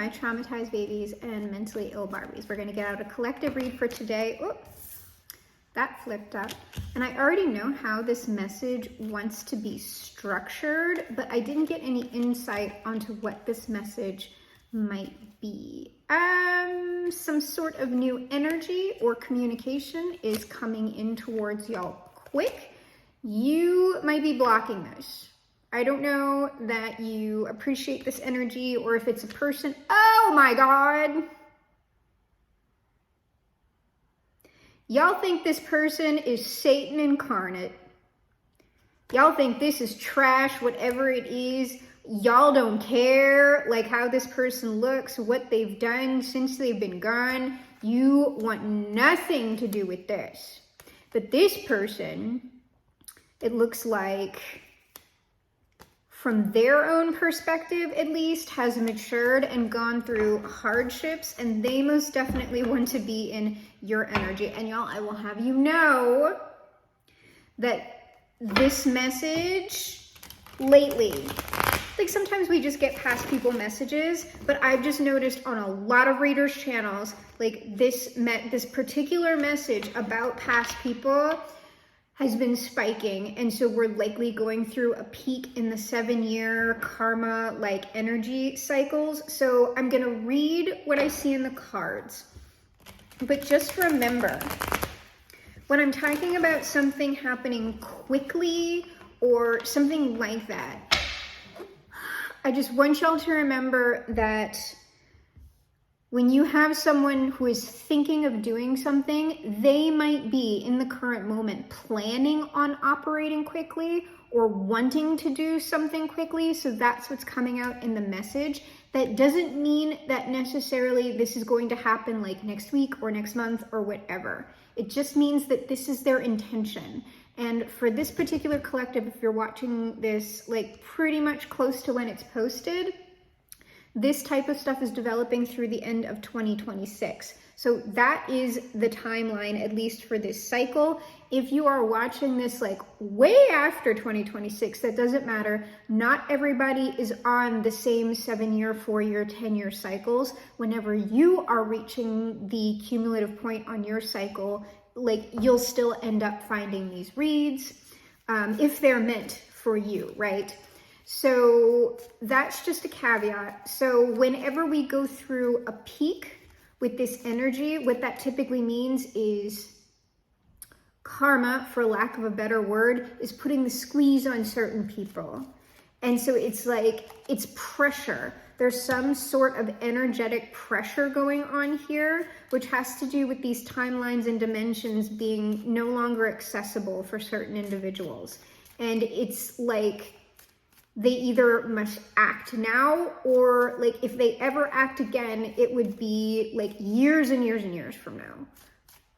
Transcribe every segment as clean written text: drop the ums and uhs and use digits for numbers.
my traumatized babies and mentally ill Barbies. We're going to get out a collective read for today. Oh, that flipped up. And I already know how this message wants to be structured, but I didn't get any insight onto what this message might be. Some sort of new energy or communication is coming in towards y'all quick. You might be blocking this. I don't know that you appreciate this energy or if it's a person. Oh my God. Y'all think this person is Satan incarnate. Y'all think this is trash, whatever it is. Y'all don't care like how this person looks, what they've done since they've been gone. You want nothing to do with this. But this person, it looks like, from their own perspective at least, has matured and gone through hardships, and they most definitely want to be in your energy. And y'all, I will have you know that this message lately, like sometimes we just get past people messages, but I've just noticed on a lot of readers' channels, like this particular message about past people has been spiking, and so we're likely going through a peak in the 7-year karma like energy cycles. So I'm gonna read what I see in the cards, but just remember, when I'm talking about something happening quickly or something like that, I just want y'all to remember that when you have someone who is thinking of doing something, they might be in the current moment planning on operating quickly or wanting to do something quickly. So that's what's coming out in the message. That doesn't mean that necessarily this is going to happen like next week or next month or whatever. It just means that this is their intention. And for this particular collective, if you're watching this like pretty much close to when it's posted, this type of stuff is developing through the end of 2026. So that is the timeline, at least for this cycle. If you are watching this like way after 2026, that doesn't matter. Not everybody is on the same 7-year, 4-year, 10-year cycles. Whenever you are reaching the cumulative point on your cycle, like you'll still end up finding these reads if they're meant for you, right? So that's just a caveat. So whenever we go through a peak with this energy, what that typically means is karma, for lack of a better word, is putting the squeeze on certain people. And so it's like, it's pressure. There's some sort of energetic pressure going on here, which has to do with these timelines and dimensions being no longer accessible for certain individuals. And it's like, they either must act now, or like if they ever act again, it would be like years and years and years from now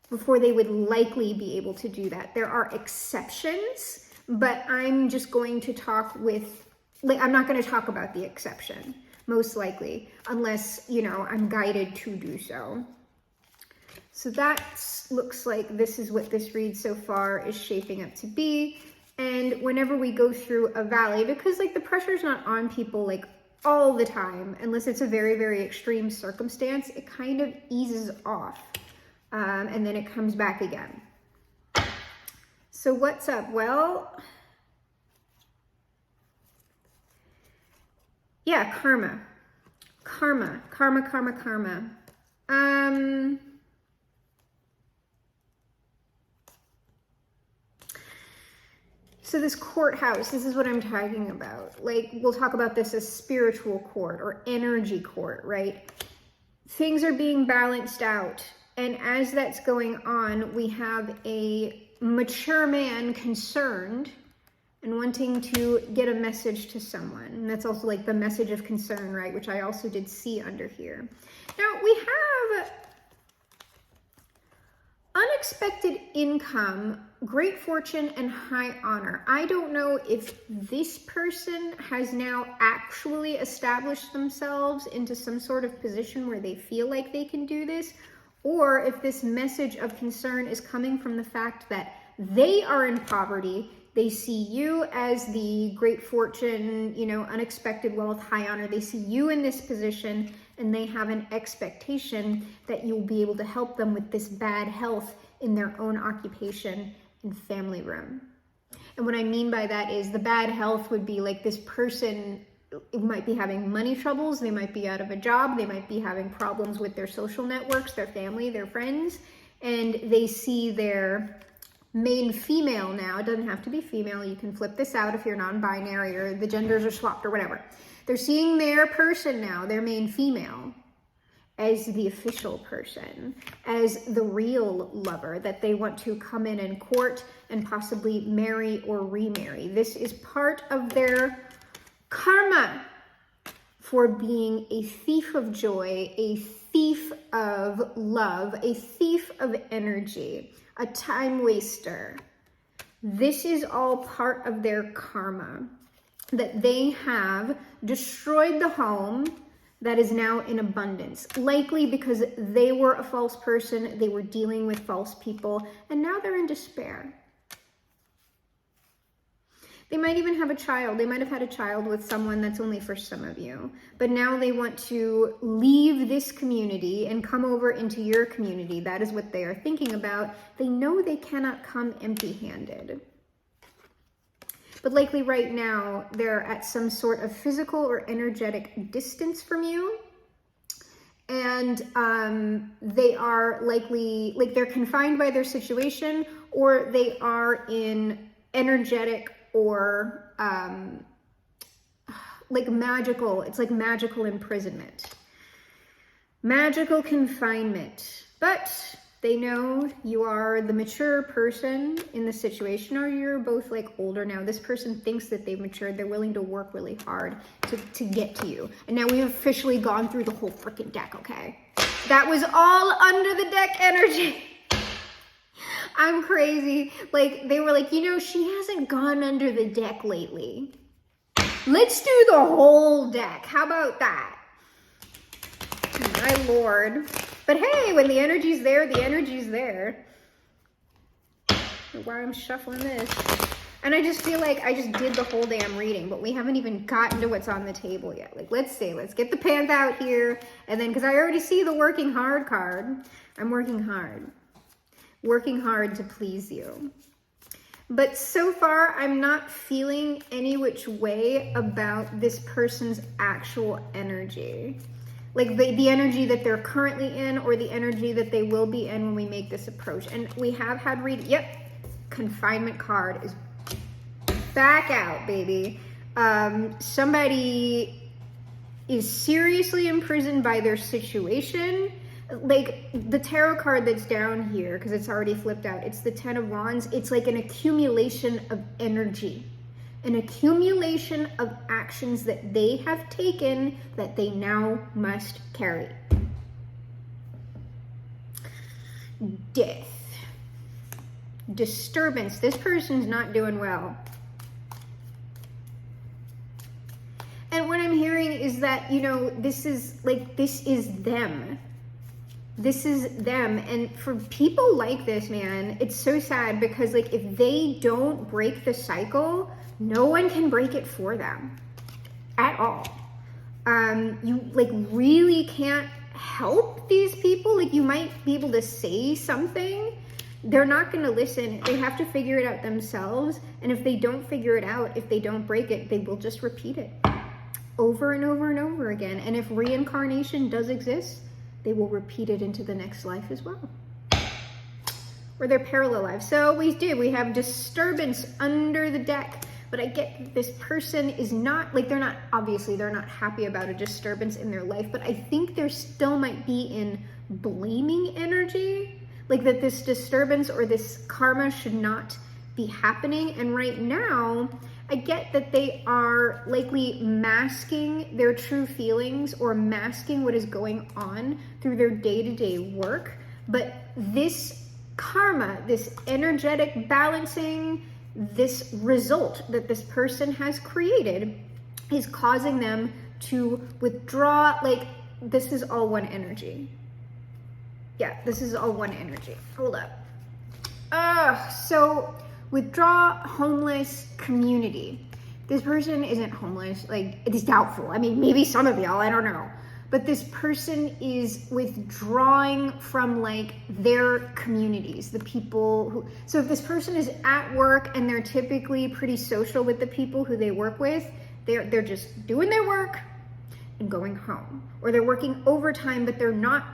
before they would likely be able to do that. There are exceptions, but I'm just going to talk with, like, I'm not going to talk about the exception, most likely, unless, you know, I'm guided to do so. So that looks like this is what this read so far is shaping up to be. And whenever we go through a valley, because like the pressure is not on people like all the time, unless it's a very, very extreme circumstance, it kind of eases off and then it comes back again. So what's up? Well, yeah, karma. So this courthouse, this is what I'm talking about. Like, we'll talk about this as spiritual court or energy court, right? Things are being balanced out. And as that's going on, we have a mature man concerned and wanting to get a message to someone. And that's also like the message of concern, right? Which I also did see under here. Now, we have unexpected income, great fortune, and high honor. I don't know if this person has now actually established themselves into some sort of position where they feel like they can do this, or if this message of concern is coming from the fact that they are in poverty, They see you as the great fortune, you know, unexpected wealth, high honor. They see you in this position, and they have an expectation that you'll be able to help them with this bad health in their own occupation and family room. And what I mean by that is the bad health would be like this person might be having money troubles, they might be out of a job, they might be having problems with their social networks, their family, their friends, and they see their main female now. It doesn't have to be female, you can flip this out if you're non-binary or the genders are swapped or whatever. They're seeing their person now, their main female, as the official person, as the real lover that they want to come in and court and possibly marry or remarry. This is part of their karma for being a thief of joy, a thief of love, a thief of energy, a time waster. This is all part of their karma, that they have destroyed the home that is now in abundance, likely because they were a false person, they were dealing with false people, and now they're in despair. They might even have a child. They might have had a child with someone that's only for some of you. But now they want to leave this community and come over into your community. That is what they are thinking about. They know they cannot come empty-handed. But likely right now, they're at some sort of physical or energetic distance from you. And they are likely, like they're confined by their situation, or they are in energetic or like magical, it's like magical imprisonment, magical confinement. But they know you are the mature person in the situation, or you're both like older now. This person thinks that they've matured. They're willing to work really hard to get to you. And now we've officially gone through the whole freaking deck, okay? That was all under the deck energy. I'm crazy. Like, they were like, you know, she hasn't gone under the deck lately. Let's do the whole deck. How about that? My Lord. But hey, when the energy's there, the energy's there. Why I'm shuffling this. And I just feel like I just did the whole damn reading, but we haven't even gotten to what's on the table yet. Like, let's get the pants out here. And then, because I already see the working hard card. I'm working hard. Working hard to please you. But so far, I'm not feeling any which way about this person's actual energy. Like the energy that they're currently in, or the energy that they will be in when we make this approach. And we have had confinement card is back out, baby. Somebody is seriously imprisoned by their situation. Like the tarot card that's down here, because it's already flipped out, it's the 10 of Wands. It's like an accumulation of energy, an accumulation of actions that they have taken that they now must carry. Death. Disturbance. This person's not doing well. And what I'm hearing is that, you know, this is them. This is them. And for people like this, man, it's so sad, because like if they don't break the cycle, no one can break it for them at all. You like really can't help these people. Like you might be able to say something. They're not going to listen. They have to figure it out themselves. And if they don't figure it out, if they don't break it, they will just repeat it over and over and over again. And if reincarnation does exist, they will repeat it into the next life as well, or their parallel lives. So we have disturbance under the deck, but I get that this person is not, like they're not happy about a disturbance in their life, but I think there still might be in blaming energy, like that this disturbance or this karma should not be happening. And right now, I get that they are likely masking their true feelings or masking what is going on through their day-to-day work. But this karma, this energetic balancing, this result that this person has created is causing them to withdraw. Like, this is all one energy. Yeah, this is all one energy. Hold up. So Withdraw homeless community. This person isn't homeless, like, it is doubtful. I mean, maybe some of y'all, I don't know. But this person is withdrawing from like their communities, the people who, so if this person is at work and they're typically pretty social with the people who they work with, they're just doing their work and going home. Or they're working overtime, but they're not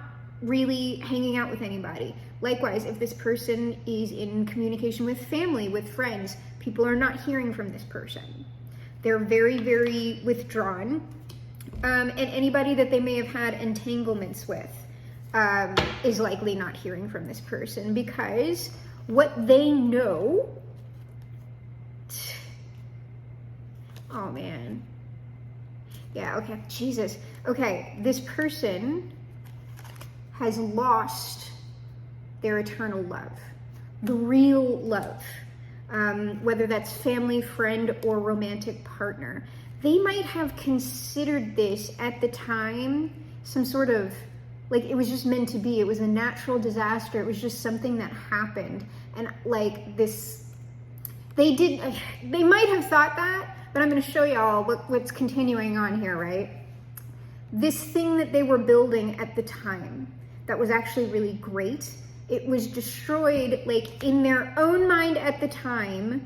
really hanging out with anybody. Likewise, if this person is in communication with family, with friends, people are not hearing from this person. They're very, very withdrawn. And anybody that they may have had entanglements with is likely not hearing from this person, because what they know, oh man, yeah, okay, Jesus, okay, this person has lost their eternal love, the real love, whether that's family, friend, or romantic partner. They might have considered this at the time some sort of, like, it was just meant to be. It was a natural disaster. It was just something that happened. And like this, they might have thought that, but I'm going to show y'all what's continuing on here, right? This thing that they were building at the time that was actually really great, it was destroyed, like, in their own mind at the time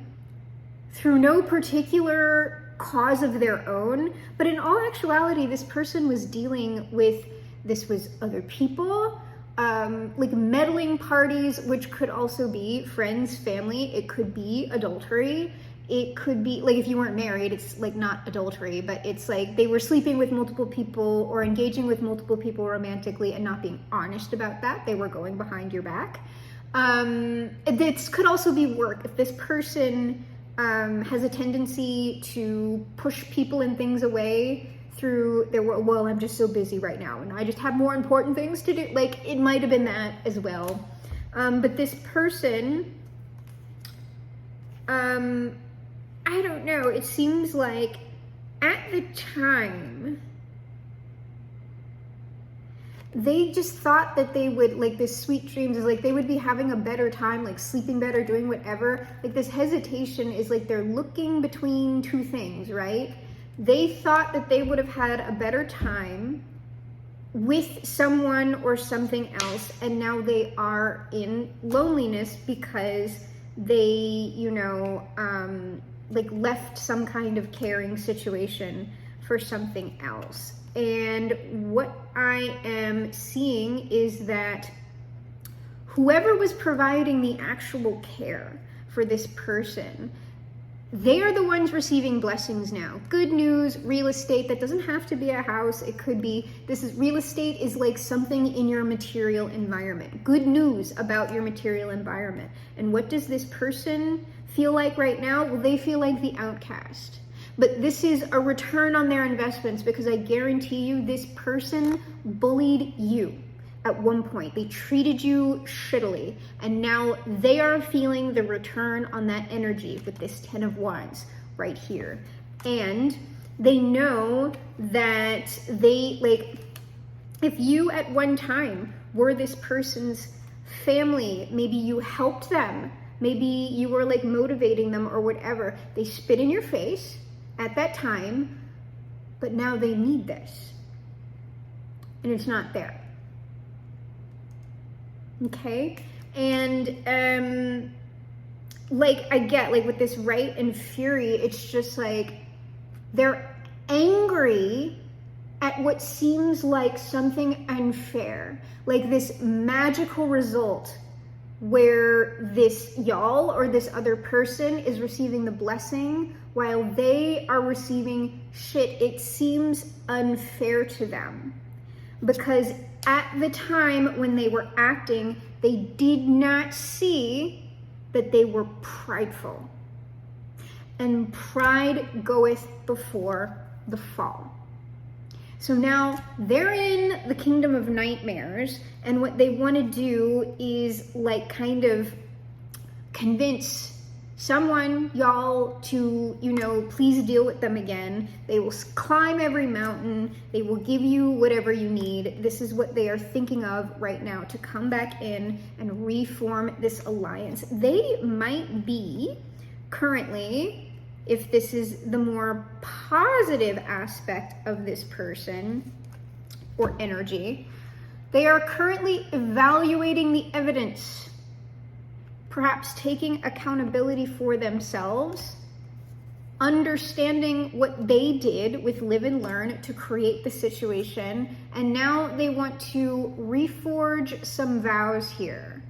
through no particular cause of their own, but in all actuality, this person was dealing with, this was other people, like meddling parties, which could also be friends, family, it could be adultery, it could be, like, if you weren't married, it's like not adultery, but it's like they were sleeping with multiple people or engaging with multiple people romantically and not being honest about that. They were going behind your back. This could also be work. If this person has a tendency to push people and things away through their world, well, I'm just so busy right now and I just have more important things to do. Like, it might have been that as well. But this person, I don't know, it seems like at the time, they just thought that they would, like, this sweet dreams is like they would be having a better time, like sleeping better, doing whatever. Like, this hesitation is like they're looking between two things, right? They thought that they would have had a better time with someone or something else, and now they are in loneliness because they, you know, like left some kind of caring situation for something else. And what I am seeing is that whoever was providing the actual care for this person, they are the ones receiving blessings now. Good news, real estate, that doesn't have to be a house. It could be, real estate is like something in your material environment. Good news about your material environment. And what does this person feel like right now? Well, they feel like the outcast. But this is a return on their investments, because I guarantee you this person bullied you at one point. They treated you shittily, and now they are feeling the return on that energy with this 10 of Wands right here. And they know that they, like, if you at one time were this person's family, maybe you helped them, maybe you were like motivating them or whatever, they spit in your face at that time, but now they need this and it's not there. Okay? And like, I get, like, with this right and fury, it's just like they're angry at what seems like something unfair, like this magical result where this y'all or this other person is receiving the blessing while they are receiving shit. It seems unfair to them because at the time when they were acting, they did not see that they were prideful. And pride goeth before the fall. So now they're in the kingdom of nightmares, and what they want to do is like kind of convince someone, y'all, to, please deal with them again. They will climb every mountain. They will give you whatever you need. This is what they are thinking of right now, to come back in and reform this alliance. They might be currently, if this is the more positive aspect of this person or energy, they are currently evaluating the evidence, perhaps taking accountability for themselves, understanding what they did with Live and Learn to create the situation, and now they want to reforge some vows here,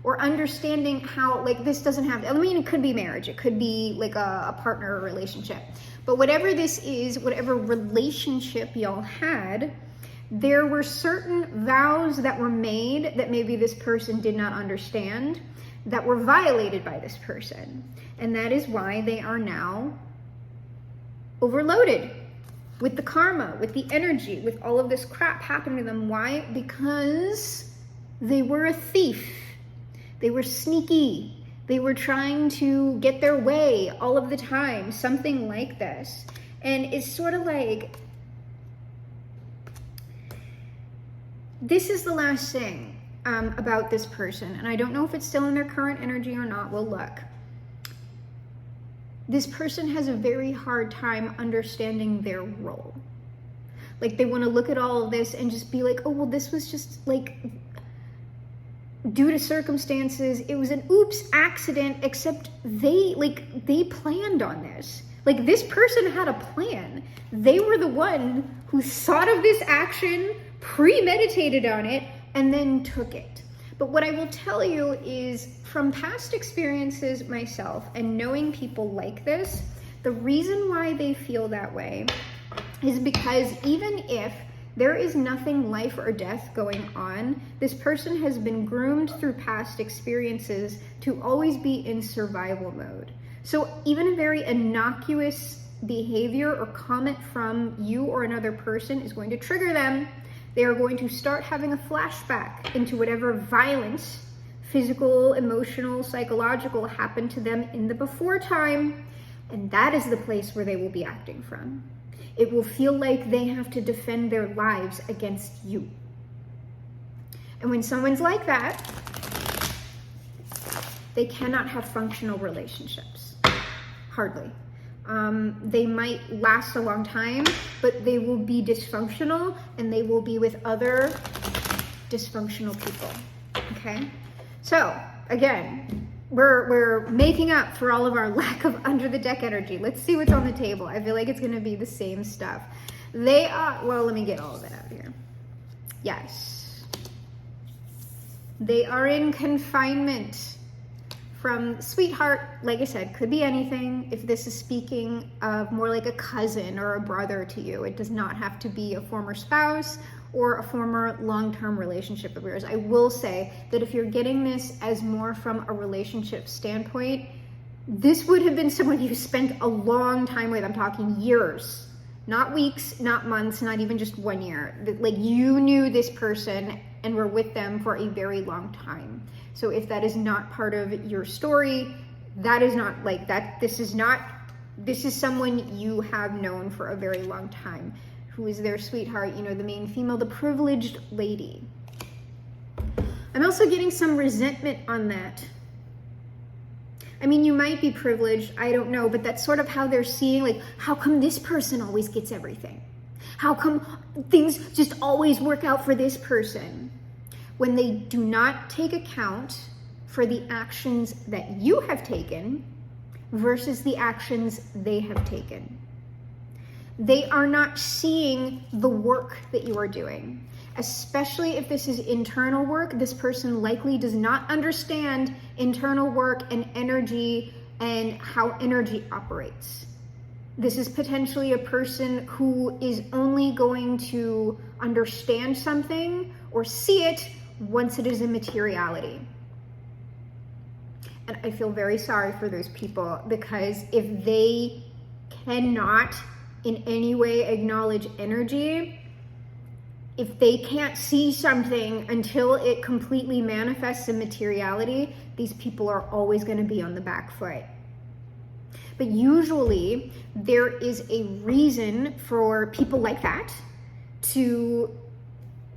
or understanding how, like, this doesn't have, I mean, it could be marriage, it could be like a partner or relationship, but whatever this is, whatever relationship y'all had, there were certain vows that were made that maybe this person did not understand, that were violated by this person. And that is why they are now overloaded with the karma, with the energy, with all of this crap happening to them. Why? Because they were a thief. They were sneaky. They were trying to get their way all of the time, something like this. And it's sort of like, this is the last thing about this person, and I don't know if it's still in their current energy or not. We'll look. This person has a very hard time understanding their role. Like, they want to look at all of this and just be like, oh, well, this was just like due to circumstances. It was an oops accident, except they planned on this. Like, this person had a plan. They were the one who thought of this action, premeditated on it, and then took it. But what I will tell you is, from past experiences myself and knowing people like this, the reason why they feel that way is because even if there is nothing life or death going on, this person has been groomed through past experiences to always be in survival mode. So even a very innocuous behavior or comment from you or another person is going to trigger them. They are going to start having a flashback into whatever violence, physical, emotional, psychological, happened to them in the before time. And that is the place where they will be acting from. It will feel like they have to defend their lives against you. And when someone's like that, they cannot have functional relationships. Hardly. They might last a long time, but they will be dysfunctional, and they will be with other dysfunctional people. Okay? So, again, we're making up for all of our lack of under the deck energy. Let's see what's on the table. I feel like it's going to be the same stuff. They are, well, let me get all of it out here. Yes. They are in confinement. From sweetheart, like I said, could be anything. If this is speaking of more like a cousin or a brother to you, it does not have to be a former spouse or a former long-term relationship of yours. I will say that if you're getting this as more from a relationship standpoint, this would have been someone you spent a long time with. I'm talking years, not weeks, not months, not even just 1 year. Like, you knew this person and were with them for a very long time. So if that is not part of your story, that is not like that. This is someone you have known for a very long time, who is their sweetheart, the main female, the privileged lady. I'm also getting some resentment on that. I mean, you might be privileged, I don't know, but that's sort of how they're seeing, like, how come this person always gets everything? How come things just always work out for this person? When they do not take account for the actions that you have taken versus the actions they have taken. They are not seeing the work that you are doing. Especially if this is internal work, this person likely does not understand internal work and energy and how energy operates. This is potentially a person who is only going to understand something or see it once it is in materiality. And I feel very sorry for those people, because if they cannot in any way acknowledge energy, if they can't see something until it completely manifests in materiality, these people are always going to be on the back foot. But usually there is a reason for people like that to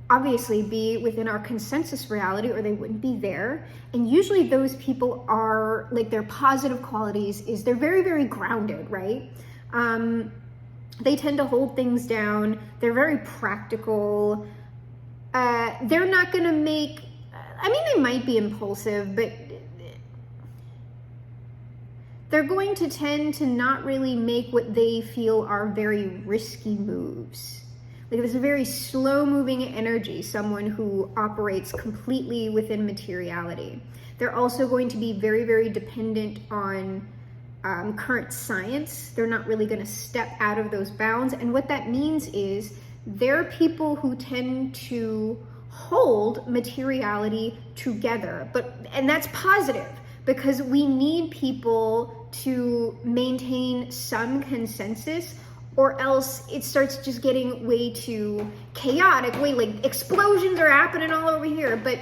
obviously be within our consensus reality, or they wouldn't be there. And usually those people are like, their positive qualities is they're very, very grounded, right? They tend to hold things down. They're very practical. They're not going to make, I mean, they might be impulsive, but they're going to tend to not really make what they feel are very risky moves. Like, there's a very slow moving energy, someone who operates completely within materiality. They're also going to be very, very dependent on current science. They're not really going to step out of those bounds. And what that means is they're people who tend to hold materiality together. And that's positive, because we need people to maintain some consensus, or else it starts just getting way too chaotic, way like explosions are happening all over here. But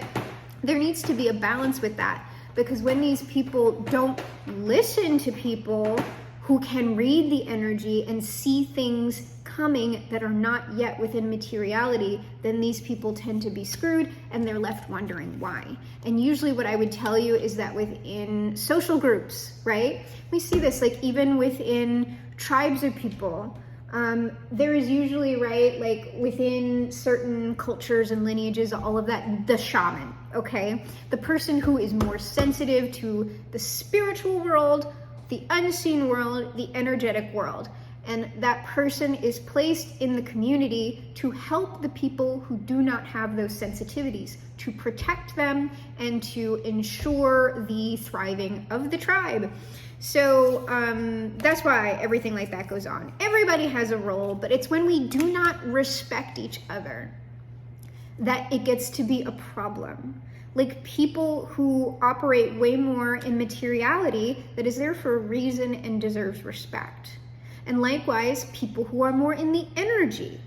there needs to be a balance with that, because when these people don't listen to people who can read the energy and see things coming that are not yet within materiality, then these people tend to be screwed and they're left wondering why. And usually what I would tell you is that within social groups, right? We see this like even within tribes of people. There is usually, right, like within certain cultures and lineages, all of that, the shaman, okay? The person who is more sensitive to the spiritual world, the unseen world, the energetic world. And that person is placed in the community to help the people who do not have those sensitivities, to protect them and to ensure the thriving of the tribe. So that's why everything like that goes on. Everybody has a role, but it's when we do not respect each other that it gets to be a problem. Like people who operate way more in materiality that is there for a reason and deserves respect. And likewise, people who are more in the energy,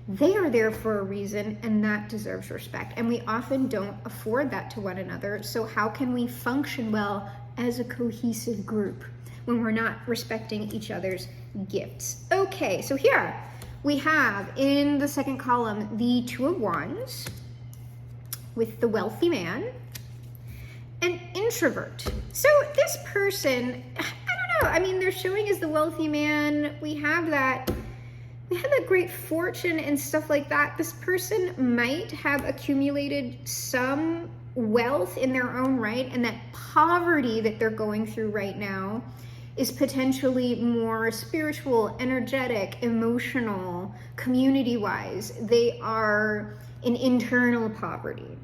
they are there for a reason and that deserves respect. And we often don't afford that to one another. So how can we function well as a cohesive group when we're not respecting each other's gifts? Okay, so here we have in the second column the Two of Wands with the wealthy man, an introvert. So this person, I don't know, I mean, they're showing as the wealthy man. We have that great fortune and stuff like that. This person might have accumulated some wealth in their own right, and that poverty that they're going through right now is potentially more spiritual, energetic, emotional, community-wise. They are in internal poverty,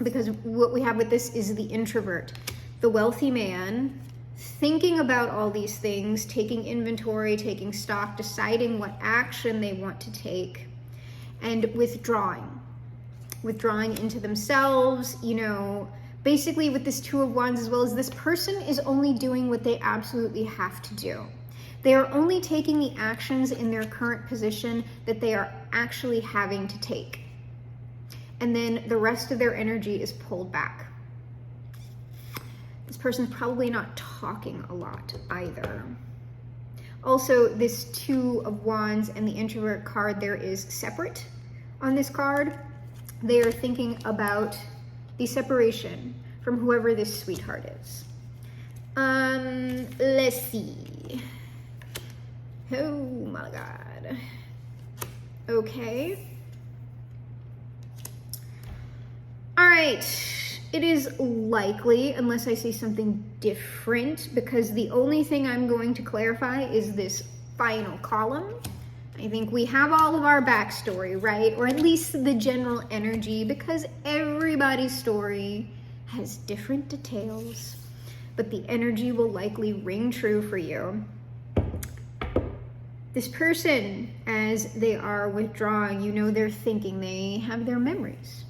because what we have with this is the introvert, the wealthy man, thinking about all these things, taking inventory, taking stock, deciding what action they want to take, and withdrawing into themselves, you know, basically with this Two of Wands as well, as this person is only doing what they absolutely have to do. They are only taking the actions in their current position that they are actually having to take. And then the rest of their energy is pulled back. This person's probably not talking a lot either. Also, this Two of Wands and the introvert card, there is separate on this card. They are thinking about the separation from whoever this sweetheart is. Let's see. Oh my God. Okay. All right. It is likely, unless I say something different, because the only thing I'm going to clarify is this final column. I think we have all of our backstory, right? Or at least the general energy, because everybody's story has different details, but the energy will likely ring true for you. This person, as they are withdrawing, you know, they're thinking, they have their memories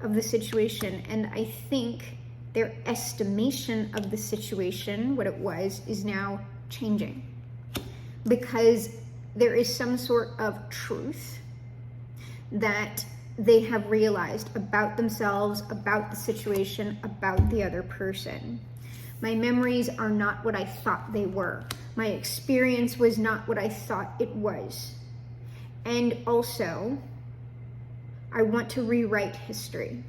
of the situation, and I think their estimation of the situation, what it was, is now changing, because there is some sort of truth that they have realized about themselves, about the situation, about the other person. My memories are not what I thought they were. My experience was not what I thought it was. And also, I want to rewrite history.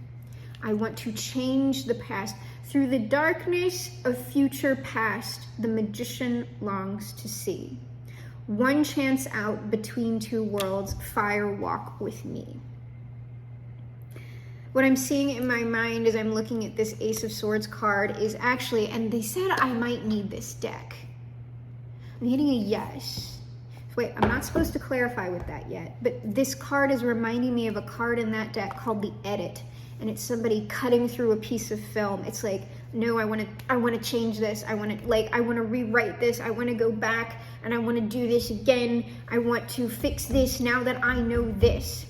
I want to change the past. Through the darkness of future past, the magician longs to see. One chance out between two worlds, fire walk with me. What I'm seeing in my mind as I'm looking at this Ace of Swords card is actually, and they said I might need this deck. I'm hitting a yes. Wait, I'm not supposed to clarify with that yet, but this card is reminding me of a card in that deck called the Edit, and it's somebody cutting through a piece of film. It's like, no, I want to change this. I want to rewrite this. I want to go back and I want to do this again. I want to fix this now that I know this.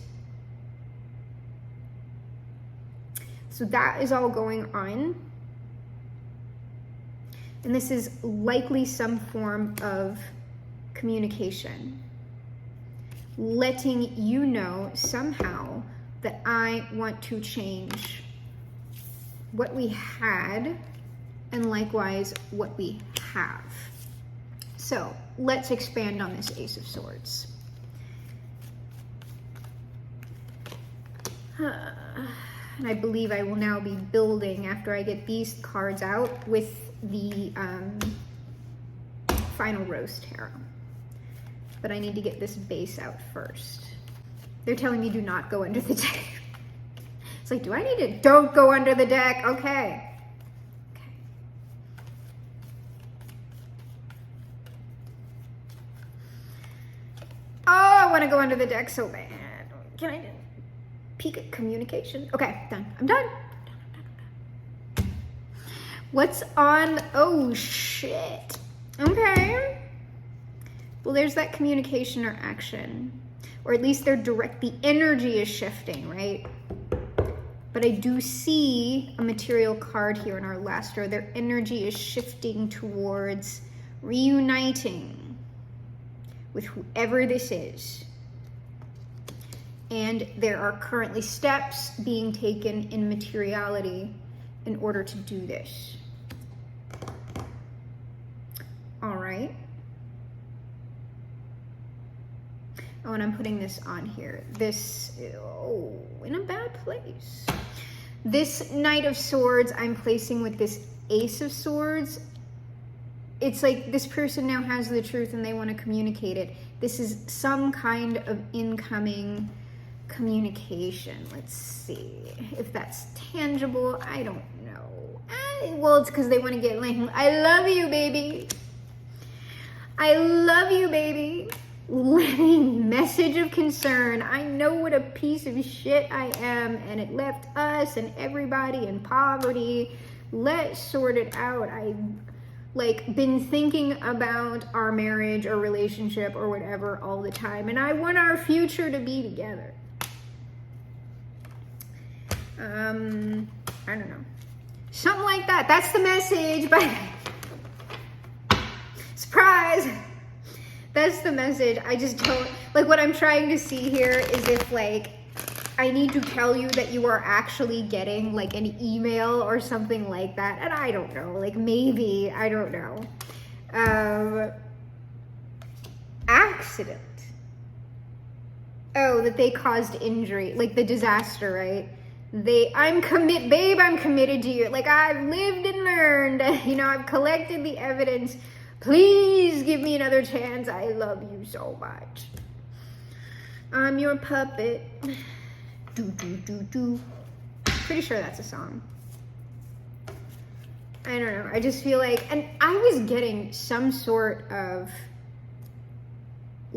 So that is all going on. And this is likely some form of communication. Letting you know somehow that I want to change what we had and likewise what we have. So let's expand on this Ace of Swords. And I believe I will now be building after I get these cards out with the Final Rose Tarot. But I need to get this base out first. They're telling me do not go under the deck. It's like, do I need to? Don't go under the deck. Okay. Oh, I want to go under the deck so bad. Can I peek at communication? Okay, done. I'm done. What's on? Oh, shit. Okay. Well, there's that communication or action. Or at least the energy is shifting, right? But I do see a material card here in our last row. Their energy is shifting towards reuniting with whoever this is. And there are currently steps being taken in materiality in order to do this. All right. Oh, and I'm putting this on here. This, oh, in a bad place. This Knight of Swords I'm placing with this Ace of Swords. It's like this person now has the truth and they want to communicate it. This is some kind of incoming communication. Let's see if that's tangible. I don't know. Well, it's because they want to get like, I love you, baby. I love you, baby. Letting message of concern. I know what a piece of shit I am, and it left us and everybody in poverty. Let's sort it out. I've been thinking about our marriage or relationship or whatever all the time, and I want our future to be together. I don't know. Something like that. That's the message, but surprise. That's the message. I just don't, what I'm trying to see here is if, I need to tell you that you are actually getting, an email or something like that. And I don't know, maybe, I don't know. Accident. Oh, that they caused injury, the disaster, right? Babe, I'm committed to you. I've lived and learned, I've collected the evidence. Please give me another chance. I love you so much. I'm your puppet. Do, do, do, do. Pretty sure that's a song. I don't know. I just feel and I was getting some sort of,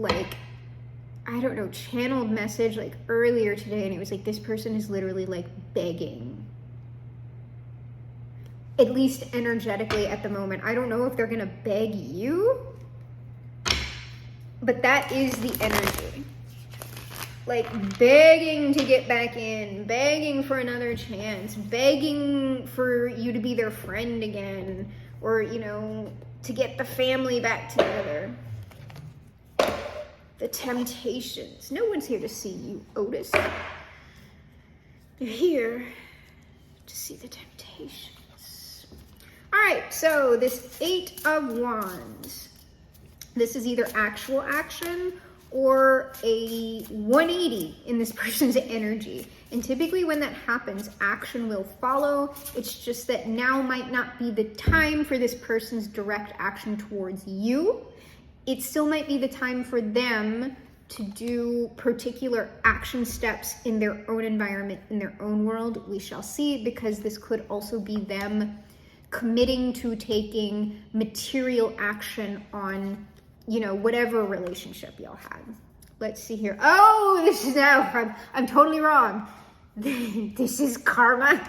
I don't know, channeled message, earlier today. And it was this person is literally, begging. At least energetically at the moment. I don't know if they're gonna beg you, but that is the energy. Begging to get back in, begging for another chance, begging for you to be their friend again, or, to get the family back together. The temptations. No one's here to see you, Otis. They're here to see the temptations. All right, so this 8 of Wands. This is either actual action or a 180 in this person's energy. And typically when that happens, action will follow. It's just that now might not be the time for this person's direct action towards you. It still might be the time for them to do particular action steps in their own environment, in their own world. We shall see, because this could also be them committing to taking material action on, you know, whatever relationship y'all had. Let's see here. Oh, this is now, I'm totally wrong. This is karma.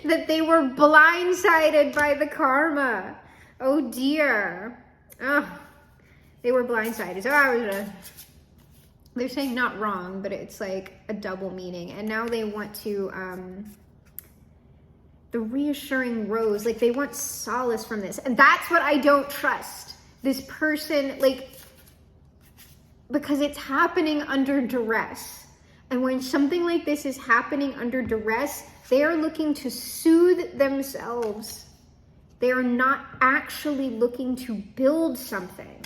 That they were blindsided by the karma. Oh dear. Oh, they were blindsided. So they're saying not wrong, but it's like a double meaning. And now they want to, the reassuring rose, like they want solace from this. And that's what I don't trust. This person, like, because it's happening under duress. And when something like this is happening under duress, they are looking to soothe themselves. They are not actually looking to build something.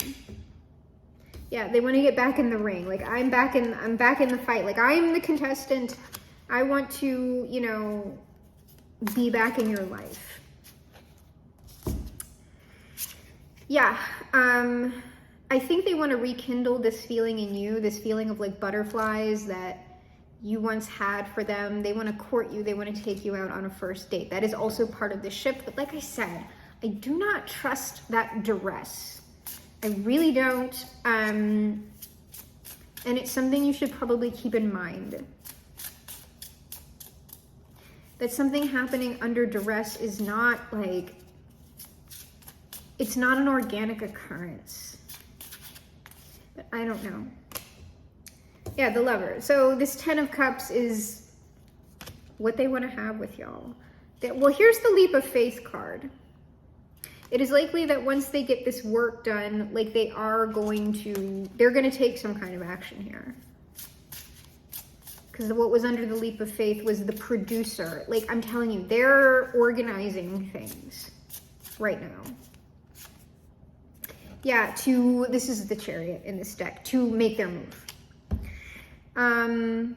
Yeah, they want to get back in the ring. Like, I'm back in the fight. Like, I'm the contestant. I want to, you know, be back in your life. Yeah, I think they want to rekindle this feeling in you, this feeling of like butterflies that you once had for them. They want to court you. They want to take you out on a first date. That is also part of the shift. But like I said, I do not trust that duress. I really don't. And it's something you should probably keep in mind. That something happening under duress is not like, it's not an organic occurrence. But I don't know. Yeah, the Lover. So this 10 of Cups is what they want to have with y'all. Well, here's the Leap of Faith card. It is likely that once they get this work done, like they're going to take some kind of action here. Because what was under the Leap of Faith was the producer. Like, I'm telling you, they're organizing things right now. Yeah, this is the Chariot in this deck, to make their move. Oh.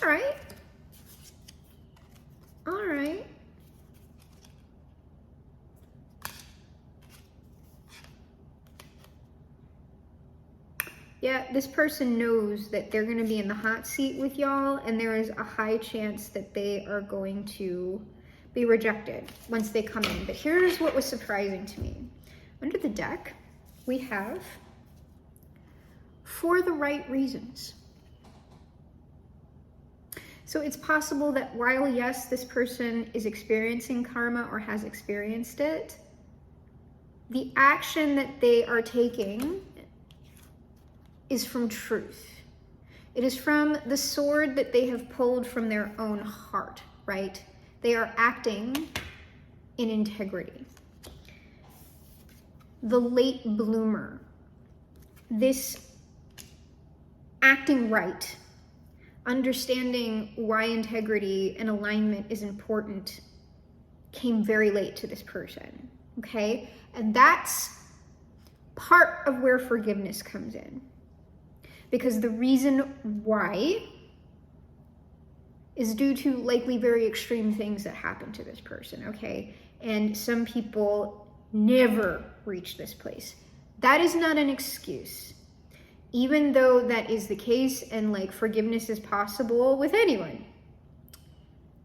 All right. All right. Yeah, this person knows that they're going to be in the hot seat with y'all, and there is a high chance that they are going to be rejected once they come in. But here's what was surprising to me. Under the deck, we have for the right reasons. So it's possible that while, yes, this person is experiencing karma or has experienced it, the action that they are taking is from truth. It is from the sword that they have pulled from their own heart, right? They are acting in integrity. The late bloomer, this acting right, understanding why integrity and alignment is important, came very late to this person, okay? And that's part of where forgiveness comes in. Because the reason why is due to likely very extreme things that happen to this person, okay? And some people never reach this place. That is not an excuse. Even though that is the case and like forgiveness is possible with anyone,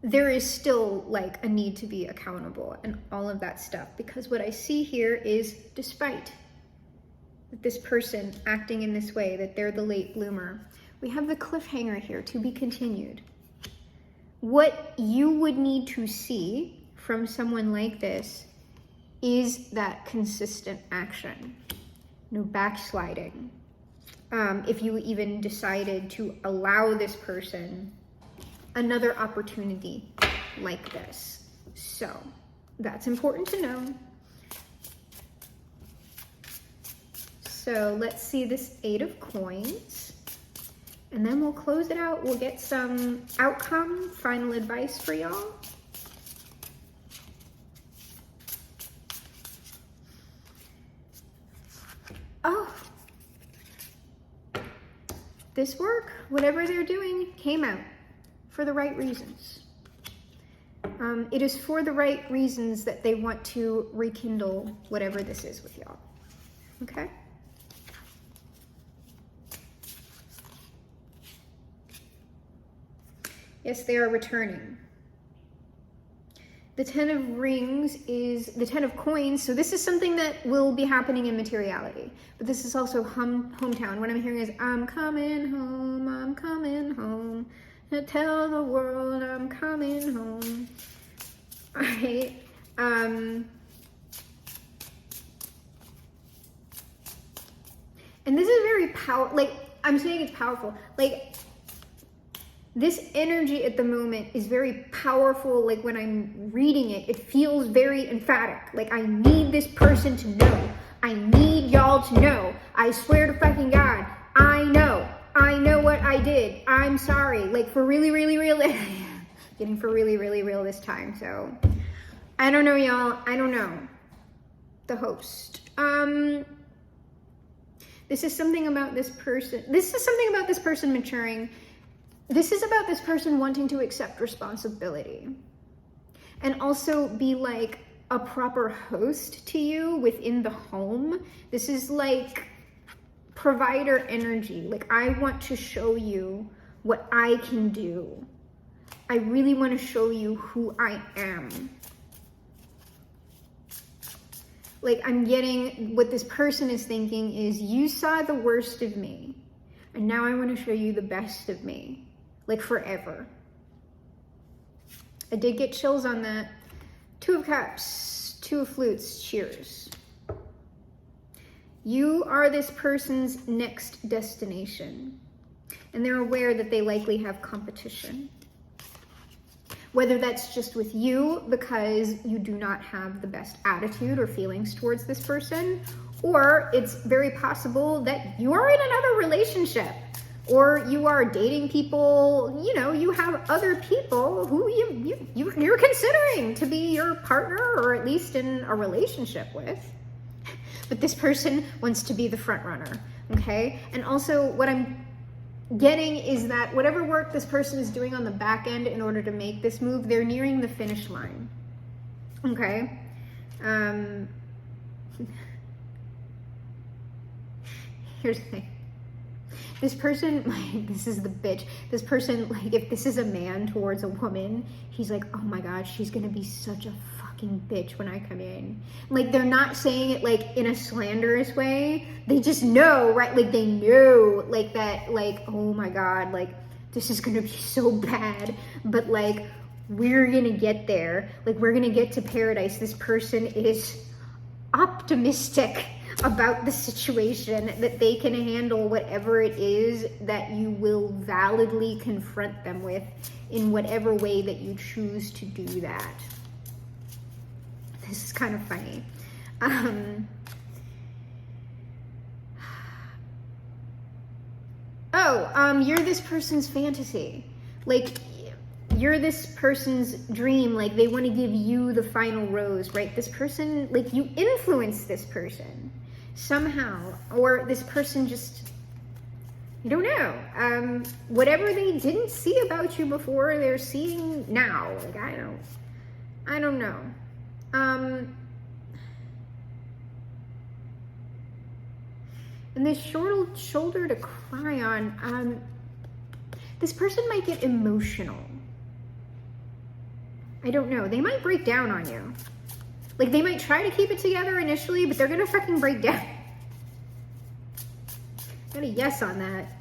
there is still like a need to be accountable and all of that stuff. Because what I see here is, despite that this person acting in this way, that they're the late bloomer, we have the cliffhanger here, to be continued. What you would need to see from someone like this is that consistent action, no backsliding. If you even decided to allow this person another opportunity like this. So that's important to know. So let's see this 8 of Coins. And then we'll close it out. We'll get some outcome, final advice for y'all. Oh, this work, whatever they're doing, came out for the right reasons. It is for the right reasons that they want to rekindle whatever this is with y'all. Okay? Yes, they are returning. The 10 of rings is the 10 of coins. So this is something that will be happening in materiality. But this is also hometown. What I'm hearing is, I'm coming home, I'm coming home. Tell the world I'm coming home. All right. And this is very powerful. Like, I'm saying it's powerful. Like, this energy at the moment is very powerful. Like, when I'm reading it, it feels very emphatic. Like, I need this person to know. I need y'all to know. I swear to fucking God, I know what I did. I'm sorry. Like, for really, really real. Getting for really, really real this time. So, I don't know, y'all. I don't know. The host. This is something about this person. This is something about this person maturing. This is about this person wanting to accept responsibility and also be like a proper host to you within the home. This is like provider energy. Like, I want to show you what I can do. I really want to show you who I am. Like, I'm getting what this person is thinking is, you saw the worst of me, and now I want to show you the best of me. Like, forever. I did get chills on that. 2 of Cups, 2 of Flutes, cheers. You are this person's next destination, and they're aware that they likely have competition. Whether that's just with you because you do not have the best attitude or feelings towards this person, or it's very possible that you are in another relationship, or you are dating people, you know, you have other people who you're considering to be your partner, or at least in a relationship with. But this person wants to be the front runner, okay? And also what I'm getting is that whatever work this person is doing on the back end in order to make this move, they're nearing the finish line, okay? Here's the thing. This person, like, this is the bitch. This person, like, if this is a man towards a woman, he's like, oh my God, she's gonna be such a fucking bitch when I come in. Like, they're not saying it, like, in a slanderous way. They just know, right? Like, they know, like, that, like, oh my God, like, this is gonna be so bad. But, like, we're gonna get there. Like, we're gonna get to paradise. This person is optimistic about the situation, that they can handle whatever it is that you will validly confront them with in whatever way that you choose to do that. This is kind of funny. You're this person's fantasy. Like, you're this person's dream. Like, they want to give you the final rose, right? This person, like, you influence this person somehow, or this person just, you don't know, whatever they didn't see about you before, they're seeing now. Like, I don't know. And this shoulder to cry on, this person might get emotional. I don't know. They might break down on you. Like, they might try to keep it together initially, but they're gonna fucking break down. Got a yes on that.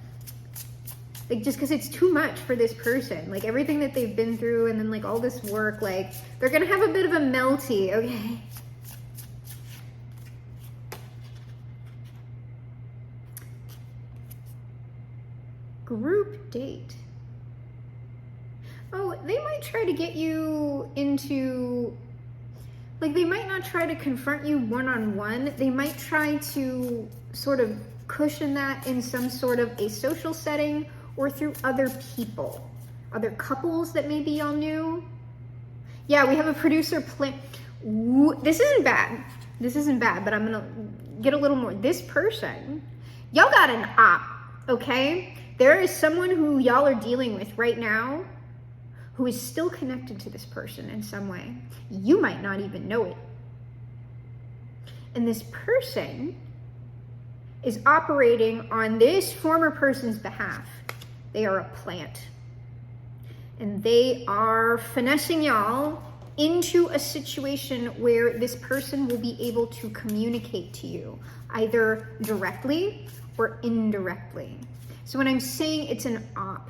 Like, just because it's too much for this person. Like, everything that they've been through, and then, like, all this work, like, they're gonna have a bit of a melty, okay? Group date. Oh, they might try to get you into, like, they might not try to confront you one-on-one. They might try to sort of cushion that in some sort of a social setting, or through other people, other couples that maybe y'all knew. Yeah, we have a producer plan. This isn't bad. This isn't bad, but I'm gonna get a little more. This person, y'all got an op, okay? There is someone who y'all are dealing with right now who is still connected to this person in some way. You might not even know it. And this person is operating on this former person's behalf. They are a plant. And they are finessing y'all into a situation where this person will be able to communicate to you, either directly or indirectly. So when I'm saying it's an op,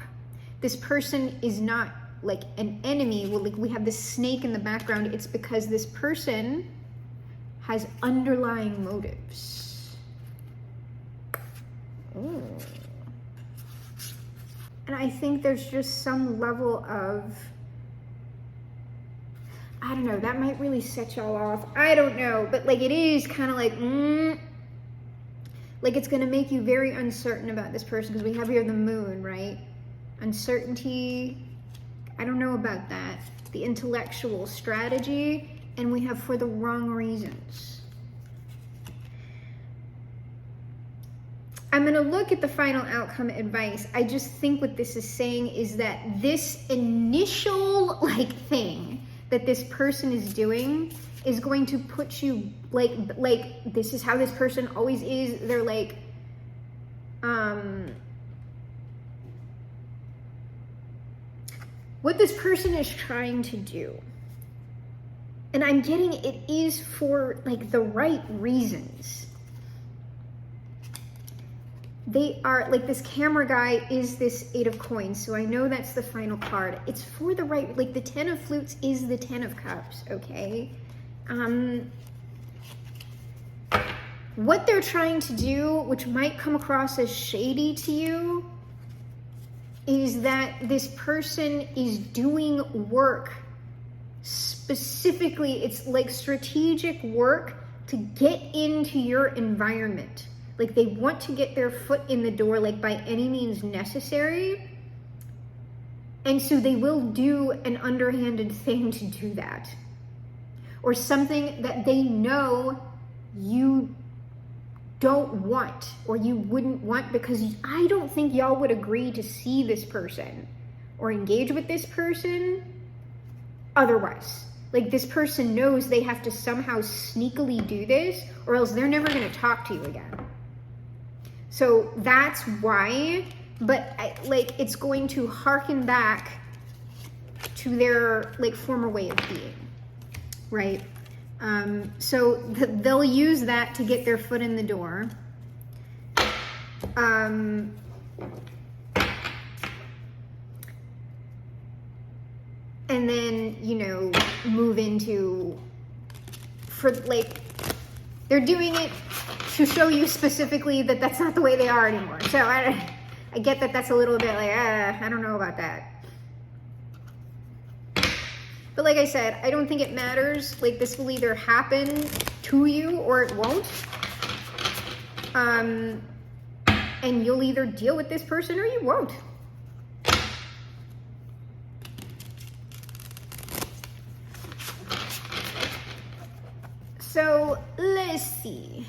this person is not like an enemy. Well, like we have this snake in the background. It's because this person has underlying motives. Ooh. And I think there's just some level of, I don't know, that might really set y'all off. I don't know, but like it is kind of like it's going to make you very uncertain about this person, because we have here the moon, right? Uncertainty, I don't know about that. The intellectual strategy, and we have for the wrong reasons. I'm going to look at the final outcome advice. I just think what this is saying is that this initial like thing that this person is doing is going to put you like this is how this person always is. They're like, what this person is trying to do, and I'm getting it is for like the right reasons. They are like, this camera guy is this 8 of coins, so I know that's the final card. It's for the right, like the 10 of flutes is the 10 of cups, okay? What they're trying to do, which might come across as shady to you, is that this person is doing work. Specifically, it's like strategic work to get into your environment. Like they want to get their foot in the door, like by any means necessary. And so they will do an underhanded thing to do that. Or something that they know you don't want, or you wouldn't want, because I don't think y'all would agree to see this person or engage with this person otherwise. Like this person knows they have to somehow sneakily do this, or else they're never going to talk to you again. So that's why, but like it's going to harken back to their like former way of being, right? So they'll use that to get their foot in the door. And then, you know, move into, for like, they're doing it to show you specifically that that's not the way they are anymore. So I get that that's a little bit like, I don't know about that. But like I said, I don't think it matters. Like this will either happen to you or it won't. And you'll either deal with this person or you won't. So let's see.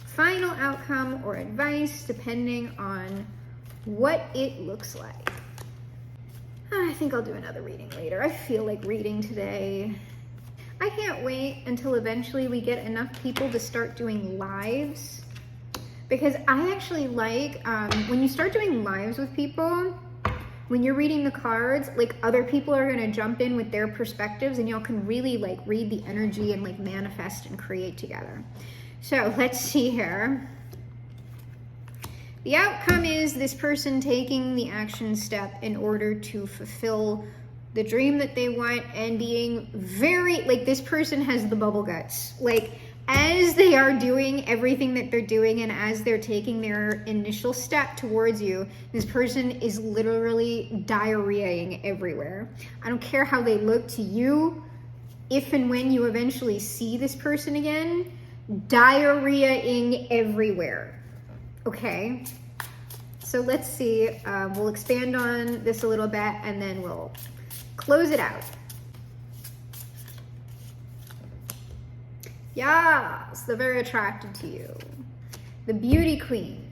Final outcome or advice depending on what it looks like. I think I'll do another reading later. I feel like reading today. I can't wait until eventually we get enough people to start doing lives. Because I actually like, when you start doing lives with people, when you're reading the cards, like other people are gonna jump in with their perspectives and y'all can really like read the energy and like manifest and create together. So let's see here. The outcome is this person taking the action step in order to fulfill the dream that they want and being very, like this person has the bubble guts. Like as they are doing everything that they're doing and as they're taking their initial step towards you, this person is literally diarrheaing everywhere. I don't care how they look to you. If and when you eventually see this person again, diarrheaing everywhere. Okay, So let's see, we'll expand on this a little bit and then we'll close it out. Yes, they're very attracted to you. The beauty queen.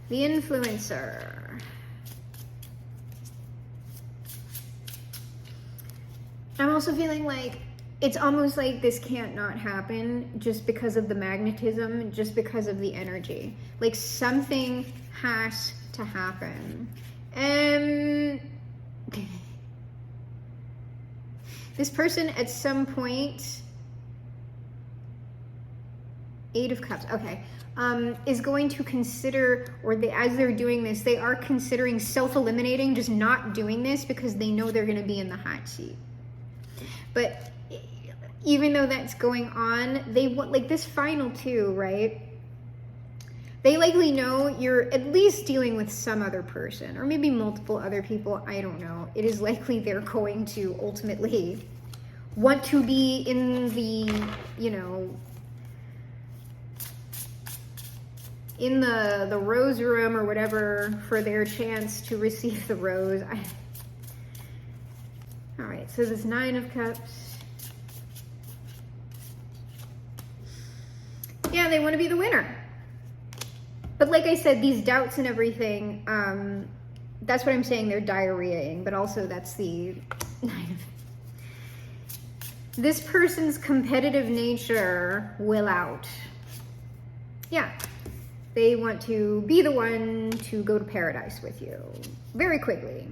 The influencer. I'm also feeling like it's almost like this can't not happen just because of the magnetism, just because of the energy. Like something has to happen. This person at some point, 8 of Cups, okay, is going to consider, or as they're doing this, they are considering self-eliminating, just not doing this because they know they're going to be in the hot seat. But even though that's going on, they want, like this final 2, right? They likely know you're at least dealing with some other person, or maybe multiple other people, I don't know. It is likely they're going to ultimately want to be in the, you know, in the rose room or whatever for their chance to receive the rose. All right, so this 9 of Cups. Yeah, they want to be the winner. But like I said, these doubts and everything, that's what I'm saying, they're diarrheaing, but also that's the 9 of... This person's competitive nature will out. Yeah, they want to be the one to go to paradise with you very quickly.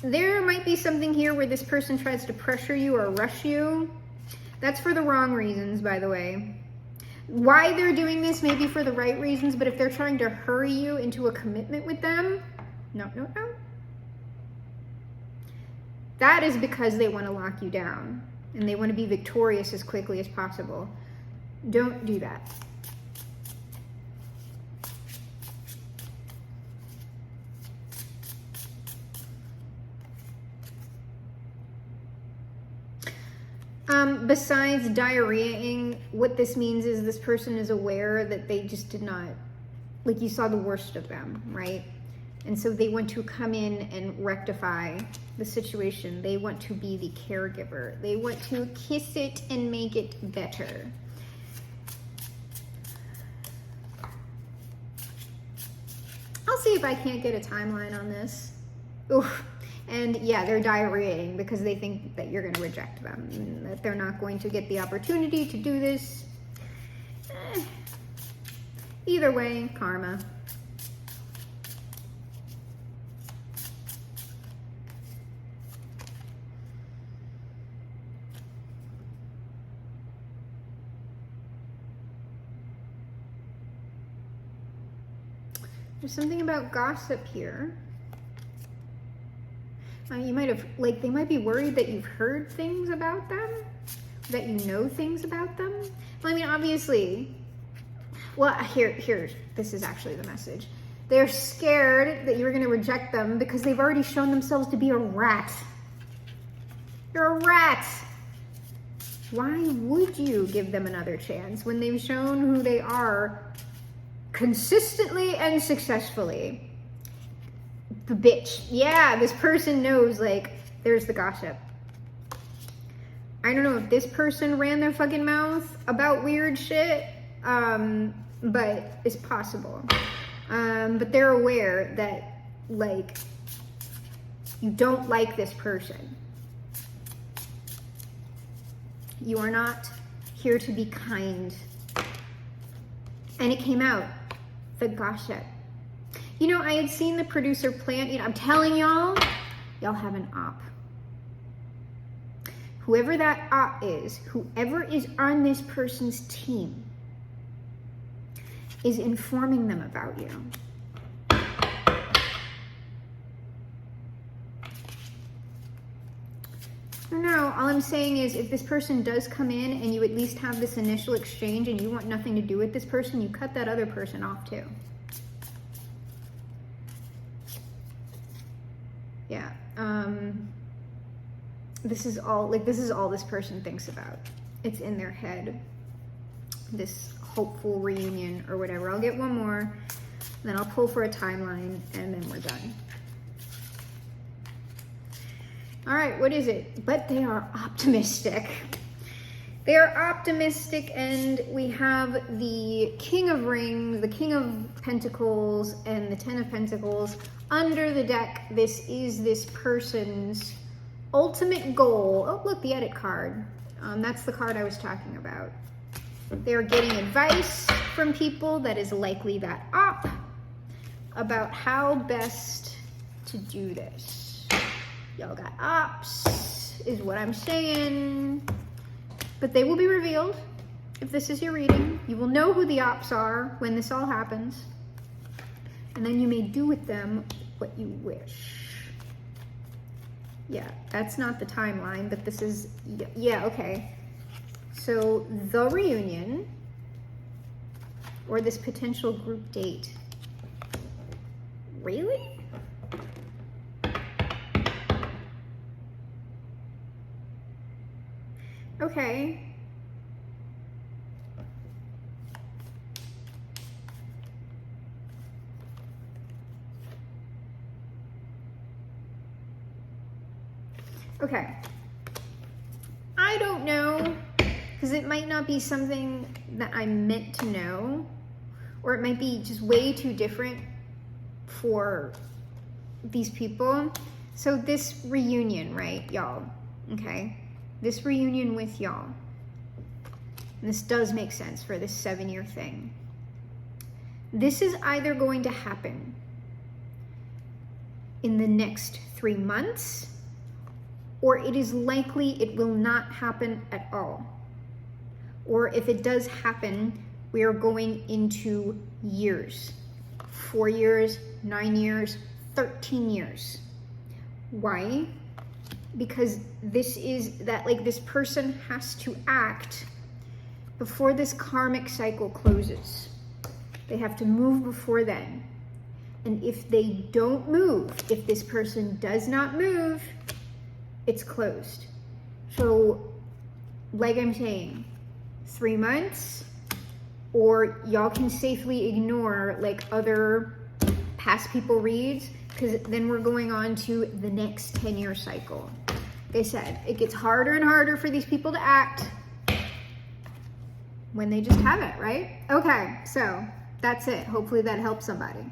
There might be something here where this person tries to pressure you or rush you. That's for the wrong reasons, by the way. Why they're doing this may be for the right reasons, but if they're trying to hurry you into a commitment with them, no. That is because they want to lock you down and they want to be victorious as quickly as possible. Don't do that. Besides diarrheaing, what this means is this person is aware that they just did not, like you saw the worst of them, right? And so they want to come in and rectify the situation. They want to be the caregiver. They want to kiss it and make it better. I'll see if I can't get a timeline on this. Oof. And yeah, they're diarrheaing because they think that you're going to reject them, and that they're not going to get the opportunity to do this. Either way, karma. There's something about gossip here. You might have, like, they might be worried that you've heard things about them, that you know things about them. Well, I mean, obviously, well, here, this is actually the message. They're scared that you're going to reject them because they've already shown themselves to be a rat. You're a rat. Why would you give them another chance when they've shown who they are consistently and successfully? The bitch. Yeah, this person knows, like, there's the gossip. I don't know if this person ran their fucking mouth about weird shit, but it's possible. But they're aware that, like, you don't like this person. You are not here to be kind. And it came out, the gossip. You know, I had seen the producer plan, you know, I'm telling y'all have an op. Whoever that op is, whoever is on this person's team, is informing them about you. No, all I'm saying is if this person does come in and you at least have this initial exchange and you want nothing to do with this person, you cut that other person off too. Yeah. this is all this person thinks about. It's in their head, this hopeful reunion or whatever. I'll get one more, then I'll pull for a timeline, and then we're done. All right, what is it? But they are optimistic. They are optimistic, and we have the King of Rings, the King of Pentacles, and the Ten of Pentacles under the deck. This is this person's ultimate goal. Oh, look, the edit card. That's the card I was talking about. They're getting advice from people, that is likely that op, about how best to do this. Y'all got ops, is what I'm saying. But they will be revealed. If this is your reading, you will know who the ops are when this all happens. And then you may do with them what you wish. Yeah, that's not the timeline, but this is, yeah, okay. So the reunion, or this potential group date. Really? Okay. Okay. I don't know, because it might not be something that I'm meant to know, or it might be just way too different for these people. So this reunion, right, y'all? Okay. This reunion with y'all, and this does make sense for this 7-year thing. This is either going to happen in the next 3 months, or it is likely it will not happen at all. Or if it does happen, we are going into years. 4 years, 9 years, 13 years. Why? Because this is that, like, this person has to act before this karmic cycle closes. They have to move before then. And if they don't move, if this person does not move, it's closed. So, like I'm saying, 3 months, or y'all can safely ignore like other past people reads, because then we're going on to the next 10-year cycle. Like I said, it gets harder and harder for these people to act when they just have it, right? Okay, so that's it. Hopefully that helps somebody.